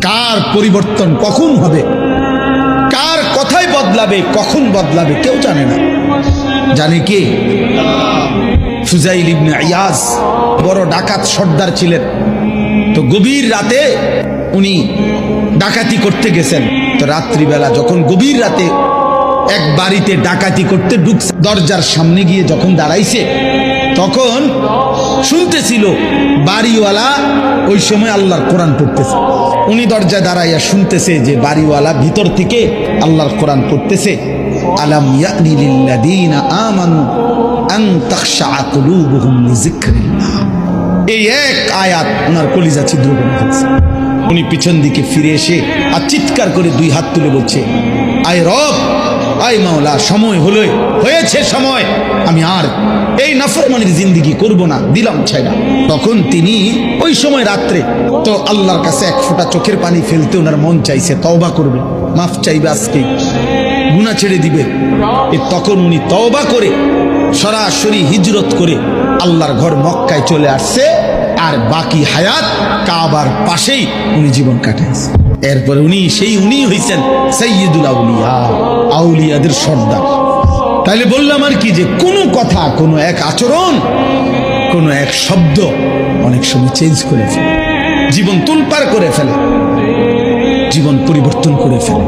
কার পরিবর্তন কখন হবে, কার কথাই বদলাবে, কখন বদলাবে কেউ জানে না। জানে কে? ফুজাইল ইবনে ইয়াজ বড় ডাকাত সর্দার ছিলেন। তো গভীর রাতে উনি ডাকাতি করতে গেছেন। তো রাত্রিবেলা যখন গভীর রাতে এক বাড়িতে ডাকাতি করতে ঢুকছে, দরজার সামনে গিয়ে যখন দাঁড়াইছে তখন শুনতেছিল বাড়িওয়ালা ওই সময় আল্লাহর কোরআন পড়তেছে। উনি দরজায় দাঁড়াইয়া শুনতেছে যে বাড়িওয়ালা ভিতর থেকে আল্লাহর কোরআন পড়তেছে, আলাম ইয়ানি লিল্লাযীনা আমানু আন তাখশা কুলুবুহুম লিযিকরিল্লাহ। এই এক আয়াত ওনার কলিজা ছিদ্র করে ফেলছে। উনি পিছন দিকে ফিরে এসে আর চিৎকার করে দুই হাত তুলে বলছে, আয় রব, আয় মাওলা, সময় হলো, হয়েছে সময়, আমি আর এই নাফরমানির জিন্দেগি করব না, দিলাম ছাইড়া। তখন তিনি ওই সময় রাত্রে তো আল্লাহর কাছে এক ফোঁটা চোখের পানি ফেলতে ওনার মন চাইছে, তওবা করবে, মাফ চাইবে, আজকে গুনাহ ছেড়ে দিবে। তখন উনি তওবা করে সরাসরি হিজরত করে আল্লাহর ঘর মক্কায় চলে আসছে। আর বাকি হায়াত কাবার পাশেই উনি জীবন কাটাইছে। এরপরে উনি হইছেন সাইয়্যিদুল আউলিয়া, আউলিয়াদের সর্দার। তাইলে বললাম আর কি, যে কোনো কথা, কোনো এক আচরণ, কোনো এক শব্দ অনেক সময় চেঞ্জ করে ফেলে, জীবন তুলপার করে ফেলে, জীবন পরিবর্তন করে ফেলে।